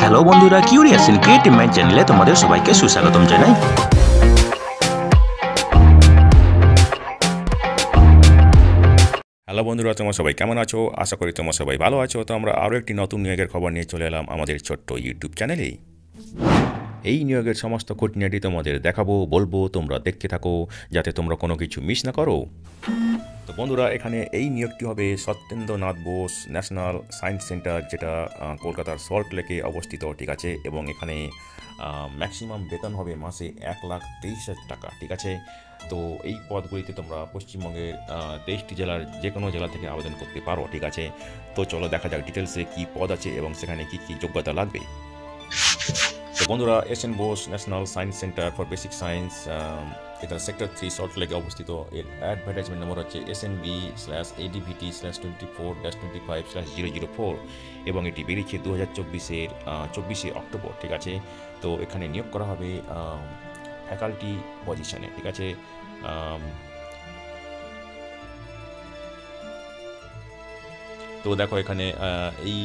Hello বন্ধুরা, curious in creative mind চ্যানেলে তোমাদের সবাইকে সুস্বাগতম জানাই। হ্যালো বন্ধুরা, তোমরা সবাই কেমন আছো? আশা করি তোমরা সবাই ভালো আছো। তো আমরা আরও একটি নতুন নিয়োগের খবর নিয়ে চলে এলাম আমাদের ছোট্ট ইউটিউব চ্যানেলেই। এই নিয়োগের সমস্ত খুঁটিনাটি তোমাদের দেখাবো, বলবো, তোমরা দেখতে থাকো যাতে তোমরা কোনো কিছু মিস না করো। তো বন্ধুরা, এখানে এই নিয়োগটি হবে Satyendranath Bose national science centre, যেটা কলকাতার সল্ট লেকে অবস্থিত, ঠিক আছে। এবং এখানে ম্যাক্সিমাম বেতন হবে মাসে 1,23,000 টাকা, ঠিক আছে। তো এই পদগুলিতে তোমরা পশ্চিমবঙ্গের 23টি জেলার যে কোনো জেলা থেকে আবেদন করতে পারো, ঠিক আছে। তো চলো দেখা যাক ডিটেলসে কী পদ আছে এবং সেখানে কী কী যোগ্যতা লাগবে। তো বন্ধুরা, S N. Bose national science centre for basic science, এটা সেক্টর 3 সল্ট লেকে অবস্থিত। এর অ্যাডভার্টাইজমেন্ট নম্বর হচ্ছে SNB/ADVT/24-25/004 এবং এটি বেরিয়েছে 2024-24 অক্টোবর, ঠিক আছে। তো এখানে নিয়োগ করা হবে ফ্যাকাল্টি পজিশনে, ঠিক আছে। তো দেখো এখানে এই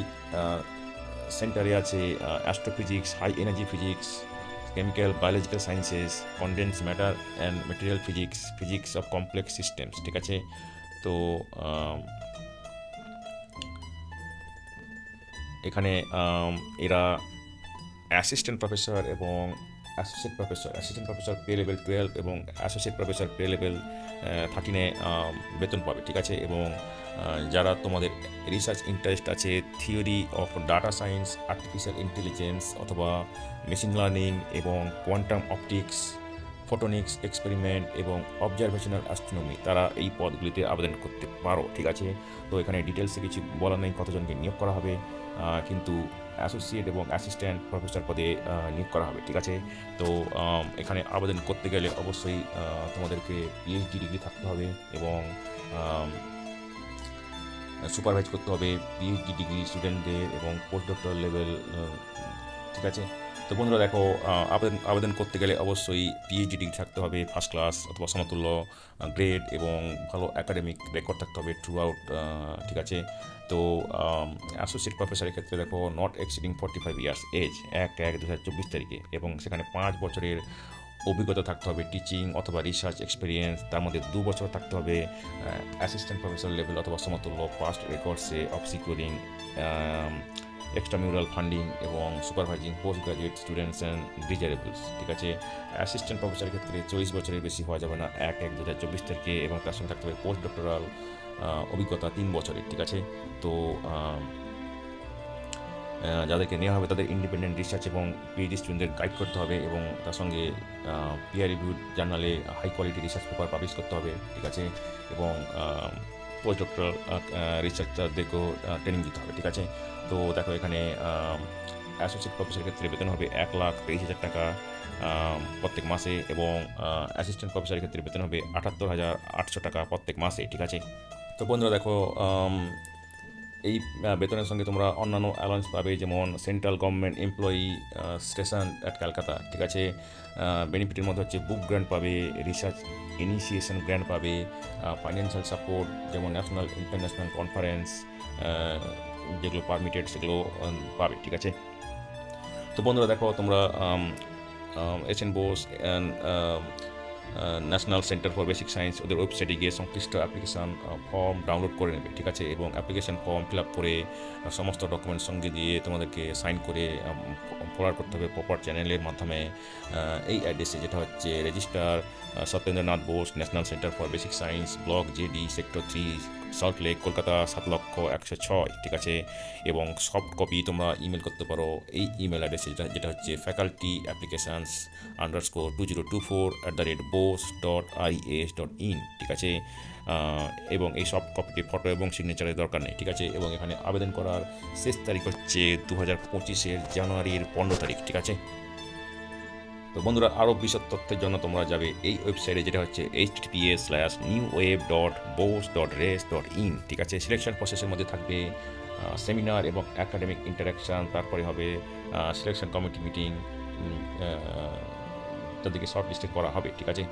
সেন্টারে আছে astrophysics, high energy physics, chemical biological sciences, condensed matter and material physics, physics of complex systems, ঠিক আছে। তো এখানে এরা অ্যাসিস্ট্যান্ট প্রফেসর এবং অ্যাসিস্ট্যান্ট প্রফেসর পে লেভেল 12 এবং অ্যাসোসিয়েট প্রফেসর পে লেভেল 13-এ বেতন পাবে, ঠিক আছে। এবং যারা তোমাদের রিসার্চ ইন্টারেস্ট আছে, theory of data science, artificial intelligence অথবা মেশিন লার্নিং এবং কোয়ান্টাম অপটিক্স, ফটোনিক্স এক্সপেরিমেন্ট এবং অবজারভেশনাল অ্যাস্ট্রোনমি, তারা এই পদগুলিতে আবেদন করতে পারো, ঠিক আছে। তো এখানে ডিটেলসে কিছু বলা নেই কতজনকে নিয়োগ করা হবে, কিন্তু অ্যাসোসিয়েট এবং অ্যাসিস্ট্যান্ট প্রফেসর পদে নিয়োগ করা হবে, ঠিক আছে। তো এখানে আবেদন করতে গেলে অবশ্যই তোমাদেরকে পিএইচডি ডিগ্রি থাকতে হবে এবং সুপারভাইজ করতে হবে পিএইচডি ডিগ্রি স্টুডেন্টদের এবং পোস্ট ডক্টরাল লেভেল, ঠিক আছে। তো বন্ধুরা দেখো, আবেদন করতে গেলে অবশ্যই পিএইচডি ডিগ্রি থাকতে হবে, ফার্স্ট ক্লাস অথবা সমতুল্য গ্রেড এবং ভালো একাডেমিক রেকর্ড থাকতে হবে থ্রু আউট, ঠিক আছে। তো অ্যাসোসিয়েট প্রফেসরের ক্ষেত্রে দেখো নট এক্সিডিং 45 ইয়ার্স এজ 1/1/2024 তারিখে, এবং সেখানে 5 বছরের অভিজ্ঞতা থাকতে হবে টিচিং অথবা রিসার্চ এক্সপিরিয়েন্স, তার মধ্যে 2 বছর থাকতে হবে অ্যাসিস্ট্যান্ট প্রফেসর লেভেল অথবা সমতুল্য পাস্ট রেকর্ডসে অফ সিকিউরিং এক্সট্রামিউরাল ফান্ডিং এবং supervising post graduate students and desirables, ঠিক আছে। অ্যাসিস্ট্যান্ট প্রফেসরের ক্ষেত্রে 24 বছরের বেশি হওয়া যাবে না 1/1/2024 তারিখে, এবং তার সঙ্গে থাকতে হবে পোস্ট ডক্টরাল অভিজ্ঞতা 3 বছরের, ঠিক আছে। তো যাদেরকে নেওয়া হবে তাদের ইন্ডিপেন্ডেন্ট রিসার্চ এবং পিএইচডি স্টুডেন্টদের গাইড করতে হবে এবং তার সঙ্গে পিয়ার রিভিউড জার্নালে high quality research paper publish করতে হবে, ঠিক আছে। এবং পোস্ট ডক্টরাল রিসার্চারদেরকেও ট্রেনিং দিতে হবে, ঠিক আছে। তো দেখো এখানে অ্যাসোসিয়েট প্রফেসরের ক্ষেত্রে বেতন হবে 1,23,000 টাকা প্রত্যেক মাসে, এবং অ্যাসিস্ট্যান্ট প্রফেসরের ক্ষেত্রে বেতন হবে 78,800 টাকা প্রত্যেক মাসে, ঠিক আছে। তো বন্ধুরা দেখো, এই বেতনের সঙ্গে তোমরা অন্যান্য অ্যালাউন্স পাবে, যেমন central government employee station at Calcutta, ঠিক আছে। বেনিফিটের মধ্যে হচ্ছে বুক গ্র্যান্ট পাবে, রিসার্চ ইনিশিয়েশন গ্র্যান্ট পাবে, ফাইন্যান্সিয়াল সাপোর্ট যেমন ন্যাশনাল ইন্টারন্যাশনাল কনফারেন্স যেগুলো পারমিটেড সেগুলো পাবে, ঠিক আছে। তো বন্ধুরা দেখো, তোমরা S N. Bose national centre for basic science ওদের ওয়েবসাইটে গিয়ে সংশ্লিষ্ট অ্যাপ্লিকেশান ফর্ম ডাউনলোড করে নেবে, ঠিক আছে। এবং অ্যাপ্লিকেশান ফর্ম ফিল আপ করে সমস্ত ডকুমেন্টস সঙ্গে দিয়ে তোমাদেরকে সাইন করে ফরওয়ার্ড করতে হবে প্রপার চ্যানেলের মাধ্যমে এই অ্যাড্রেসে, যেটা হচ্ছে register Satyendranath Bose national centre for basic science, block JD, sector 3, salt lake, Kolkata 7,106,, ঠিক আছে। এবং সফট কপি তোমরা ইমেল করতে পারো এই ইমেল অ্যাড্রেসে, যেটা হচ্ছে faculty_2024@bose.ias.in, ঠিক আছে। এবং এই সফট কপিটি ফটো এবং সিগনেচারের দরকার নেই, ঠিক আছে। এবং এখানে আবেদন করার শেষ তারিখ হচ্ছে 2025 জানুয়ারির 15 তারিখ, ঠিক আছে। তো বন্ধুরা, আরও বিশদ তথ্যের জন্য তোমরা যাবে এই ওয়েবসাইটে, যেটা হচ্ছে https:/newwave.bose.res.in, ঠিক আছে। সিলেকশন প্রসেসের মধ্যে থাকবে সেমিনার এবং একাডেমিক ইন্টারাকশান, তারপরে হবে সিলেকশন কমিটি মিটিং, তাদেরকে শর্ট লিস্টে করা হবে, ঠিক আছে।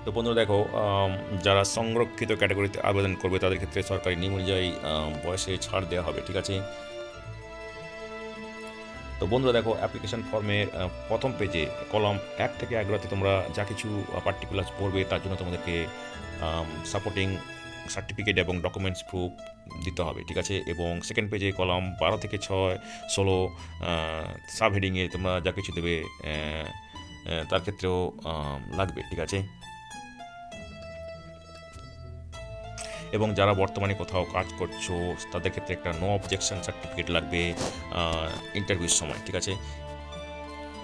তো বন্ধুরা দেখো, যারা সংরক্ষিত ক্যাটাগরিতে আবেদন করবে তাদের ক্ষেত্রে সরকারি নিয়ম অনুযায়ী বয়সে ছাড় দেওয়া হবে, ঠিক আছে। তো বন্ধুরা দেখো, অ্যাপ্লিকেশন ফর্মের প্রথম পেজে কলাম 1 থেকে 11তে তোমরা যা কিছু পার্টিকুলার্স পড়বে তার জন্য তোমাদেরকে সাপোর্টিং সার্টিফিকেট এবং ডকুমেন্টস প্রুফ দিতে হবে, ঠিক আছে। এবং সেকেন্ড পেজে কলাম 12 থেকে 16 সাব হেডিংয়ে তোমরা যা কিছু দেবে তার ক্ষেত্রেও লাগবে, ঠিক আছে। এবং যারা বর্তমানে কোথাও কাজ করছো তাদের ক্ষেত্রে একটা নো অবজেকশন সার্টিফিকেট লাগবে ইন্টারভিউর সময়, ঠিক আছে।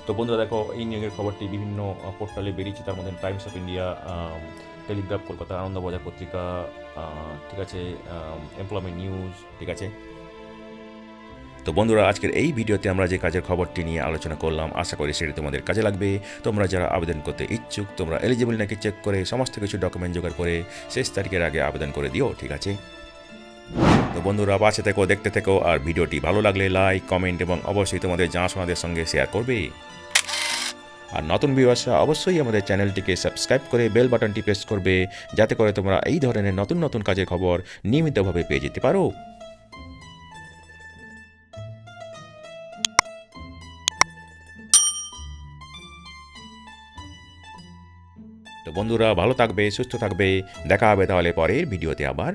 তো বন্ধুরা দেখো, এই নিয়োগের খবরটি বিভিন্ন পোর্টালে বেরিয়েছে, তার মধ্যে Times of India, Telegraph, Kolkata Anandabazar পত্রিকা, ঠিক আছে, এমপ্লয়মেন্ট নিউজ, ঠিক আছে। তো বন্ধুরা, আজকের এই ভিডিওতে আমরা যে কাজের খবরটি নিয়ে আলোচনা করলাম, আশা করি সেটি তোমাদের কাজে লাগবে। তোমরা যারা আবেদন করতে ইচ্ছুক, তোমরা এলিজিবল নাকি চেক করে সমস্ত কিছু ডকুমেন্ট জোগাড় করে শেষ তারিখের আগে আবেদন করে দিও, ঠিক আছে। তো বন্ধুরা, পাশে থেকো, দেখতে থেকো, আর ভিডিওটি ভালো লাগলে লাইক, কমেন্ট এবং অবশ্যই তোমাদের জানাশোনাদের সঙ্গে শেয়ার করবে। আর নতুন ভিউয়ার্সরা অবশ্যই আমাদের চ্যানেলটিকে সাবস্ক্রাইব করে বেল বাটনটি প্রেস করবে, যাতে করে তোমরা এই ধরনের নতুন নতুন কাজের খবর নিয়মিতভাবে পেয়ে যেতে পারো। তো বন্ধুরা, ভালো থাকবে, সুস্থ থাকবে, দেখা হবে তাহলে পরের ভিডিওতে আবার।